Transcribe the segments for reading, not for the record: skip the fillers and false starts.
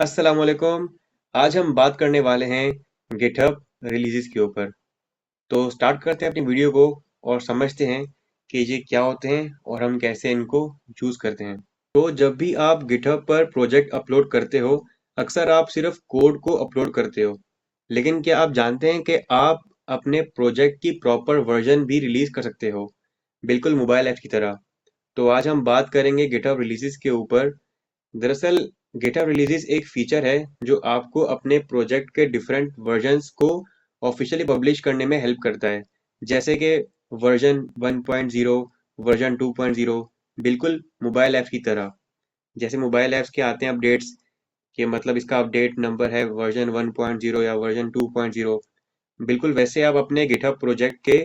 अस्सलाम वालेकुम। आज हम बात करने वाले हैं गिटहब रिलीजेस के ऊपर। तो स्टार्ट करते हैं अपनी वीडियो को और समझते हैं कि ये क्या होते हैं और हम कैसे इनको यूज करते हैं। तो जब भी आप गिटहब पर प्रोजेक्ट अपलोड करते हो, अक्सर आप सिर्फ कोड को अपलोड करते हो, लेकिन क्या आप जानते हैं कि आप अपने प्रोजेक्ट की प्रॉपर वर्जन भी रिलीज कर सकते हो, बिल्कुल मोबाइल ऐप की तरह। तो आज हम बात करेंगे गिटहब रिलीजेस के ऊपर। दरअसल गिटहब रिलीजेस एक फीचर है जो आपको अपने प्रोजेक्ट के डिफरेंट वर्जन्स को ऑफिशियली पब्लिश करने में हेल्प करता है। जैसे कि वर्जन 1.0, वर्जन 2.0, बिल्कुल मोबाइल ऐप्स की तरह। जैसे मोबाइल ऐप्स के आते हैं अपडेट्स, कि मतलब इसका अपडेट नंबर है वर्जन 1.0 या वर्जन 2.0, बिल्कुल वैसे आप अपने गिटहब प्रोजेक्ट के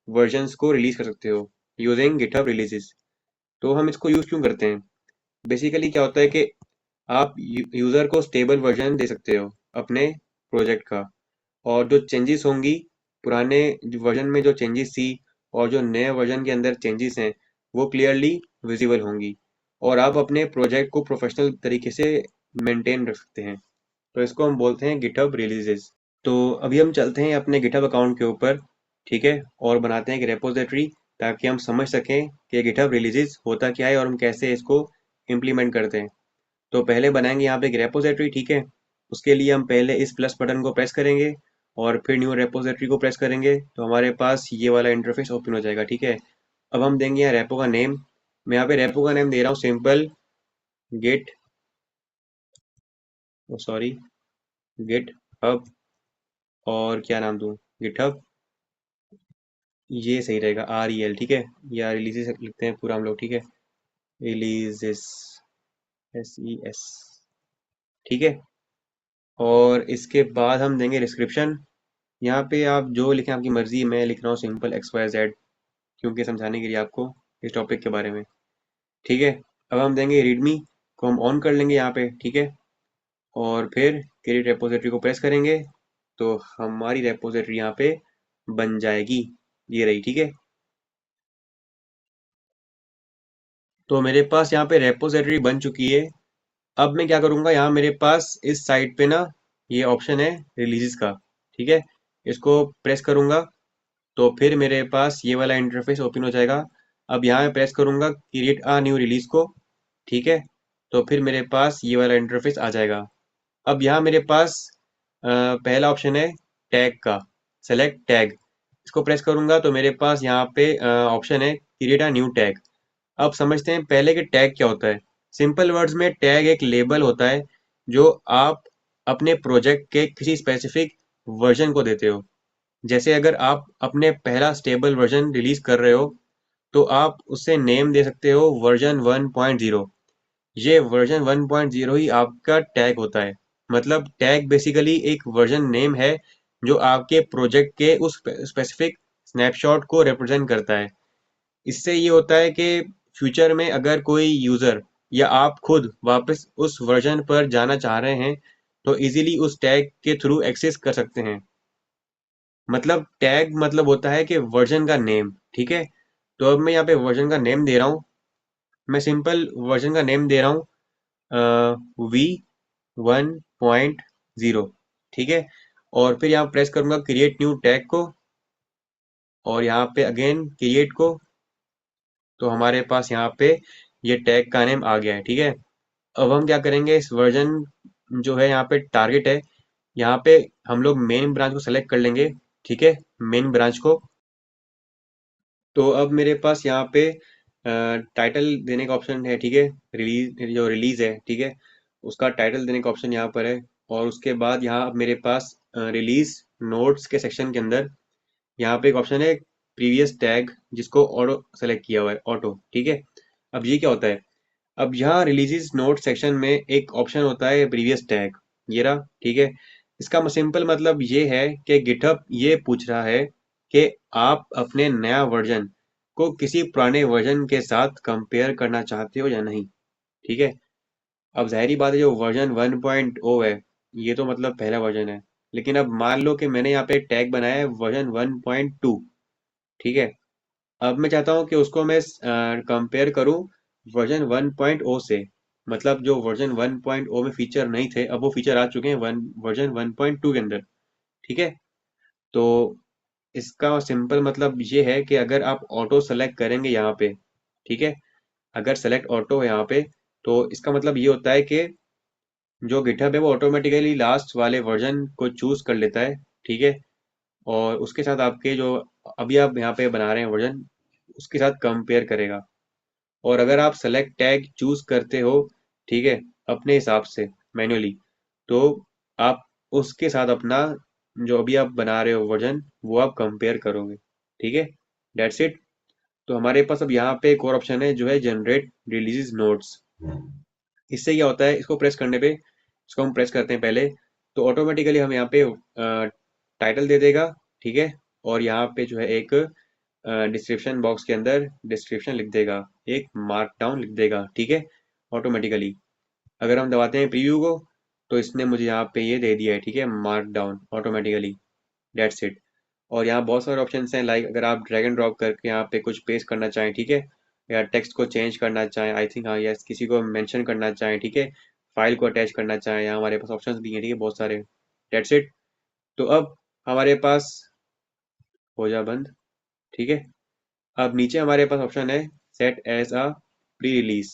वर्जन्स को रिलीज कर सकते हो यूजिंग गिटहब रिलीजेस। तो हम इसको यूज क्यों करते हैं? बेसिकली क्या होता है कि आप यूजर को स्टेबल वर्जन दे सकते हो अपने प्रोजेक्ट का, और जो चेंजेस होंगी पुराने वर्जन में, जो चेंजेस थी और जो नए वर्जन के अंदर चेंजेस हैं, वो क्लियरली विजिबल होंगी, और आप अपने प्रोजेक्ट को प्रोफेशनल तरीके से मेंटेन रख सकते हैं। तो इसको हम बोलते हैं गिटहब रिलीजेस। तो अभी हम चलते हैं अपने गिटहब अकाउंट के ऊपर, ठीक है, और बनाते हैं एक रेपोजिटरी, ताकि हम समझ सकें कि गिटहब रिलीजेस होता क्या है और हम कैसे इसको इम्प्लीमेंट करते हैं। तो पहले बनाएंगे यहाँ पे एक रेपोजिटरी, ठीक है। उसके लिए हम पहले इस प्लस बटन को प्रेस करेंगे और फिर न्यू रेपोजिटरी को प्रेस करेंगे, तो हमारे पास ये वाला इंटरफेस ओपन हो जाएगा, ठीक है। अब हम देंगे यहाँ रेपो का नेम। मैं यहाँ पे रेपो का नेम दे रहा हूँ simple git, sorry, GitHub. और क्या नाम दूँ? गिट हब, ये सही रहेगा, REL, ठीक है। या रिलीजेस लिखते हैं पूरा हम लोग, ठीक है। रिलीजेस, SES, ठीक है। और इसके बाद हम देंगे डिस्क्रिप्शन। यहाँ पे आप जो लिखें आपकी मर्जी, मैं लिख रहा हूँ सिंपल XYZ, क्योंकि समझाने के लिए आपको इस टॉपिक के बारे में, ठीक है। अब हम देंगे रीडमी को हम ऑन कर लेंगे यहाँ पे, ठीक है। और फिर क्रिएट रेपोजिटरी को प्रेस करेंगे, तो हमारी रेपोजिटरी यहाँ पे बन जाएगी, ये रही, ठीक है। तो मेरे पास यहाँ पे रेपोजिटरी बन चुकी है। अब मैं क्या करूँगा, यहाँ मेरे पास इस साइड पे ना ये ऑप्शन है रिलीजेस का, ठीक है। इसको प्रेस करूँगा तो फिर मेरे पास ये वाला इंटरफेस ओपन हो जाएगा। अब यहाँ मैं प्रेस करूँगा क्रिएट अ न्यू रिलीज को, ठीक है। तो फिर मेरे पास ये वाला इंटरफेस आ जाएगा। अब यहाँ मेरे पास पहला ऑप्शन है टैग का, सेलेक्ट टैग। इसको प्रेस करूँगा तो मेरे पास यहाँ पे ऑप्शन है क्रिएट अ न्यू टैग। अब समझते हैं पहले कि टैग क्या होता है। सिंपल वर्ड्स में टैग एक लेबल होता है जो आप अपने प्रोजेक्ट के किसी स्पेसिफिक वर्जन को देते हो। जैसे अगर आप अपने पहला स्टेबल वर्जन रिलीज कर रहे हो, तो आप उससे नेम दे सकते हो वर्जन 1.0। ये वर्जन 1.0 ही आपका टैग होता है। मतलब टैग बेसिकली एक वर्जन नेम है जो आपके प्रोजेक्ट के उस स्पेसिफिक स्नैपशॉट को रिप्रेजेंट करता है। इससे ये होता है कि फ्यूचर में अगर कोई यूजर या आप खुद वापस उस वर्जन पर जाना चाह रहे हैं, तो इजीली उस टैग के थ्रू एक्सेस कर सकते हैं। मतलब टैग मतलब होता है कि वर्जन का नेम, ठीक है। तो अब मैं यहाँ पे वर्जन का नेम दे रहा हूँ। मैं सिंपल वर्जन का नेम दे रहा हूँ V1.0, ठीक है। और फिर यहाँ प्रेस करूंगा क्रिएट न्यू टैग को, और यहाँ पे अगेन क्रिएट को। तो हमारे पास यहाँ पे ये टैग का नेम आ गया है, ठीक है। अब हम क्या करेंगे, इस वर्जन जो है यहाँ पे टारगेट है, यहाँ पे हम लोग मेन ब्रांच को सेलेक्ट कर लेंगे, ठीक है, मेन ब्रांच को। तो अब मेरे पास यहाँ पे टाइटल देने का ऑप्शन है, ठीक है। रिलीज, जो रिलीज है, ठीक है, उसका टाइटल देने का ऑप्शन यहाँ पर है। और उसके बाद यहाँ मेरे पास रिलीज नोट्स के सेक्शन के अंदर यहाँ पे एक ऑप्शन है प्रीवियस टैग, जिसको ऑटो सेलेक्ट किया हुआ है, ऑटो, ठीक है। अब ये क्या होता है, अब यहाँ रिलीजेस नोट सेक्शन में एक ऑप्शन होता है प्रीवियस टैग, ये रहा, ठीक है। इसका सिंपल मतलब ये है कि गिटहब ये पूछ रहा है कि आप अपने नया वर्जन को किसी पुराने वर्जन के साथ कंपेयर करना चाहते हो या नहीं, ठीक है। अब जाहिर बात है, जो वर्जन 1.0 है, ये तो मतलब पहला वर्जन है। लेकिन अब मान लो कि मैंने यहाँ पे टैग बनाया है वर्जन 1.2, ठीक है। अब मैं चाहता हूँ कि उसको मैं कंपेयर करूँ वर्जन 1.0 से। मतलब जो वर्जन 1.0 में फीचर नहीं थे, अब वो फीचर आ चुके हैं वर्जन 1.2 के अंदर। ठीक है, तो इसका सिंपल मतलब ये है कि अगर आप ऑटो सेलेक्ट करेंगे यहाँ पे, ठीक है, अगर सेलेक्ट ऑटो है यहाँ पे, तो इसका मतलब ये होता है कि जो गिटहब है वो ऑटोमेटिकली लास्ट वाले वर्जन को चूज कर लेता है। ठीक है, और उसके साथ आपके जो अभी आप यहाँ पे बना रहे हैं वर्जन, उसके साथ कंपेयर करेगा। और अगर आप सेलेक्ट टैग चूज करते हो, ठीक है, अपने हिसाब से मैन्युअली, तो आप उसके साथ अपना जो अभी आप बना रहे हो वर्जन, वो आप कंपेयर करोगे। ठीक है, डेट्स इट। तो हमारे पास अब यहाँ पे एक और ऑप्शन है जो है जनरेट रिलीज नोट्स। इससे क्या होता है, इसको प्रेस करने पे, इसको हम प्रेस करते हैं पहले, तो ऑटोमेटिकली हम यहाँ पे टाइटल दे देगा। ठीक है, और यहाँ पे जो है एक डिस्क्रिप्शन बॉक्स के अंदर डिस्क्रिप्शन लिख देगा, एक मार्क डाउन लिख देगा। ठीक है, ऑटोमेटिकली अगर हम दबाते हैं प्रीव्यू को, तो इसने मुझे यहाँ पे ये दे दिया है। ठीक है, mark down automatically, that's it. और यहाँ बहुत सारे ऑप्शंस हैं, लाइक अगर आप ड्रैग एंड ड्रॉप करके यहाँ पे कुछ पेस्ट करना चाहें, ठीक है, या टेक्स्ट को चेंज करना चाहें, आई थिंक हाँ यस, किसी को मेंशन करना चाहें, ठीक है, फाइल को अटैच करना चाहें, यहाँ हमारे पास ऑप्शंस भी हैं। ठीक है, बहुत सारे, डेट्स इट। तो अब हमारे पास हो जा बंद। ठीक है, अब नीचे हमारे पास ऑप्शन है set as a pre release.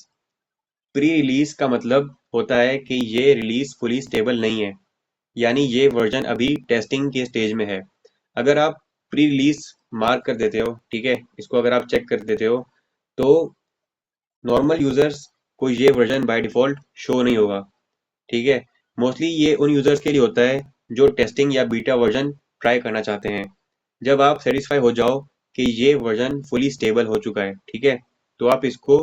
Pre release का मतलब होता है कि ये रिलीज फुली स्टेबल नहीं है, यानी ये वर्जन अभी टेस्टिंग के स्टेज में है। अगर आप प्री रिलीज मार्क कर देते हो, ठीक है, इसको अगर आप चेक कर देते हो, तो नॉर्मल यूजर्स को ये वर्जन बाय डिफॉल्ट शो नहीं होगा। ठीक है, मोस्टली ये उन यूजर्स के लिए होता है जो टेस्टिंग या बीटा वर्जन ट्राई करना चाहते हैं। जब आप सेटिस्फाई हो जाओ कि ये वर्जन फुली स्टेबल हो चुका है, ठीक है, तो आप इसको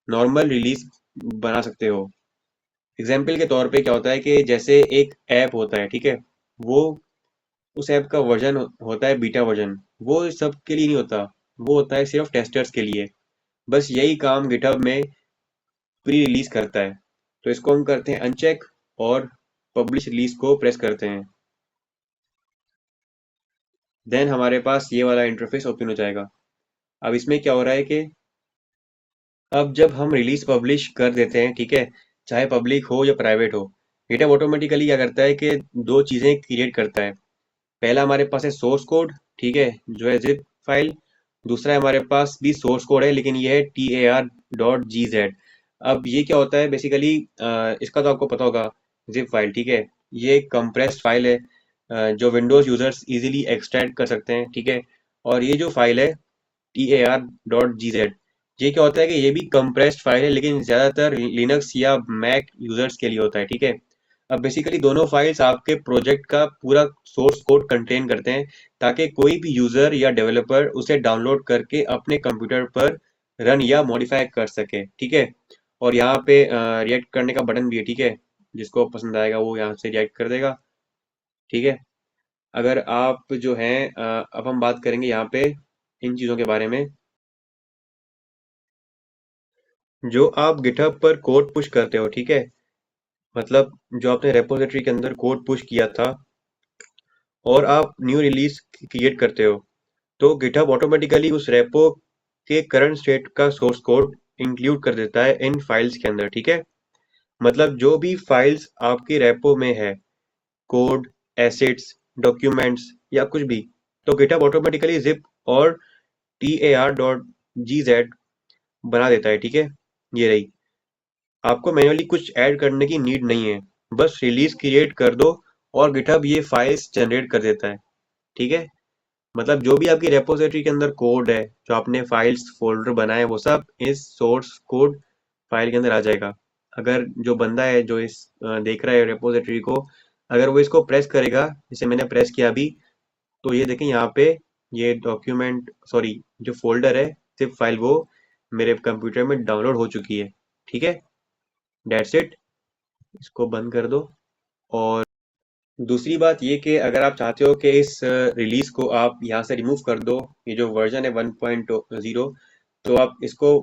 नॉर्मल रिलीज बना सकते हो। एग्जाम्पल के तौर पे क्या होता है कि जैसे एक ऐप होता है, ठीक है, वो उस ऐप का वर्जन होता है बीटा वर्जन, वो सब के लिए नहीं होता, वो होता है सिर्फ टेस्टर्स के लिए। बस यही काम गिटहब में प्री रिलीज करता है। तो इसको हम करते हैं अनचेक और पब्लिश रिलीज को प्रेस करते हैं। देन हमारे पास ये वाला इंटरफेस ओपन हो जाएगा। अब इसमें क्या हो रहा है कि अब जब हम रिलीज पब्लिश कर देते हैं, ठीक है, चाहे पब्लिक हो या प्राइवेट हो, गिटहब ऑटोमेटिकली क्या करता है कि दो चीजें क्रिएट करता है। पहला हमारे पास है सोर्स कोड, ठीक है, जो है जिप फाइल। दूसरा हमारे पास भी सोर्स कोड है, लेकिन ये है tar.gz। अब ये क्या होता है बेसिकली, इसका तो आपको पता होगा, जिप फाइल, ठीक है, ये एक कंप्रेस्ड फाइल है, जो विंडोज यूजर्स इजीली एक्सट्रैक्ट कर सकते हैं। ठीक है, और ये जो फाइल है tar.gz, ये क्या होता है कि ये भी कंप्रेस्ड फाइल है, लेकिन ज्यादातर लिनक्स या मैक यूजर्स के लिए होता है। ठीक है, अब बेसिकली दोनों फाइल्स आपके प्रोजेक्ट का पूरा सोर्स कोड कंटेन करते हैं, ताकि कोई भी यूजर या डेवलपर उसे डाउनलोड करके अपने कंप्यूटर पर रन या मॉडिफाई कर सके। ठीक है, और यहाँ पे रिएक्ट करने का बटन भी है। ठीक है, जिसको पसंद आएगा वो यहाँ से रिएक्ट कर देगा। ठीक है, अगर आप जो हैं अब हम बात करेंगे यहाँ पे इन चीज़ों के बारे में। जो आप गिटहब पर कोड पुश करते हो, ठीक है, मतलब जो आपने रेपोजिटरी के अंदर कोड पुश किया था और आप न्यू रिलीज क्रिएट करते हो, तो गिटहब ऑटोमेटिकली उस रेपो के करंट स्टेट का सोर्स कोड इंक्लूड कर देता है इन फाइल्स के अंदर। ठीक है, मतलब जो भी फाइल्स आपके रेपो में है, कोड, एसेट्स, डॉक्यूमेंट्स या कुछ भी, तो गिटहब ऑटोमेटिकली जिप और tar.gz बना देता है। ठीक है, ये रही, आपको मैन्युअली कुछ ऐड करने की नीड नहीं है, बस रिलीज क्रिएट कर दो और गिटहब ये फाइल्स जनरेट कर देता है। ठीक है, मतलब जो भी आपकी रेपोजिटरी के अंदर कोड है, जो आपने फाइल्स फोल्डर बनाए, वो सब इस सोर्स कोड फाइल के अंदर आ जाएगा। अगर जो बंदा है जो इस देख रहा है रेपोजिटरी को, अगर वो इसको प्रेस करेगा, जैसे मैंने प्रेस किया अभी, तो ये देखें यहाँ पे ये डॉक्यूमेंट, सॉरी, जो फोल्डर है, सिर्फ फाइल, वो मेरे कंप्यूटर में डाउनलोड हो चुकी है। ठीक है, डेट्स इट। इसको बंद कर दो। और दूसरी बात ये कि अगर आप चाहते हो कि इस रिलीज को आप यहाँ से रिमूव कर दो, ये जो वर्जन है 1.0, तो आप इसको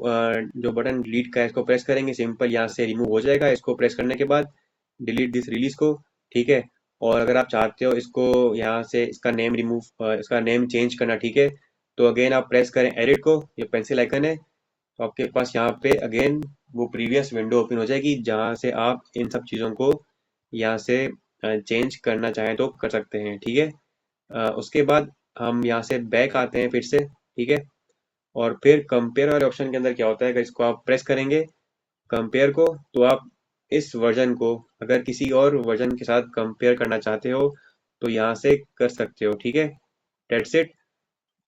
जो बटन डिलीट का है, इसको प्रेस करेंगे, सिंपल यहाँ से रिमूव हो जाएगा। इसको प्रेस करने के बाद डिलीट दिस रिलीज को। ठीक है, और अगर आप चाहते हो इसको यहाँ से इसका नेम रिमूव, इसका नेम चेंज करना, ठीक है, तो अगेन आप प्रेस करें एडिट को, ये पेंसिल आइकन है, तो आपके पास यहाँ पे अगेन वो प्रीवियस विंडो ओपन हो जाएगी जहाँ से आप इन सब चीज़ों को यहाँ से चेंज करना चाहें तो कर सकते हैं। ठीक है, उसके बाद हम यहाँ से बैक आते हैं फिर से। ठीक है, और फिर कंपेयर वाले ऑप्शन के अंदर क्या होता है, अगर इसको आप प्रेस करेंगे कंपेयर को, तो आप इस वर्जन को अगर किसी और वर्जन के साथ कंपेयर करना चाहते हो तो यहाँ से कर सकते हो। ठीक है, डेट्स इट।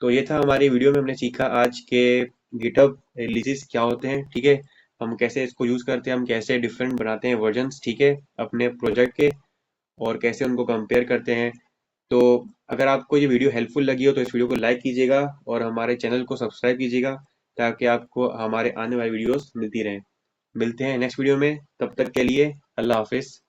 तो ये था हमारी वीडियो में हमने सीखा आज के गिटहब रिलीजेस क्या होते हैं। ठीक है, हम कैसे इसको यूज करते हैं, हम कैसे डिफरेंट बनाते हैं वर्जन्स, ठीक है, अपने प्रोजेक्ट के, और कैसे उनको कंपेयर करते हैं। तो अगर आपको ये वीडियो हेल्पफुल लगी हो तो इस वीडियो को लाइक कीजिएगा और हमारे चैनल को सब्सक्राइब कीजिएगा ताकि आपको हमारे आने वाली वीडियोस मिलती रहें। मिलते हैं नेक्स्ट वीडियो में, तब तक के लिए अल्लाह हाफिज।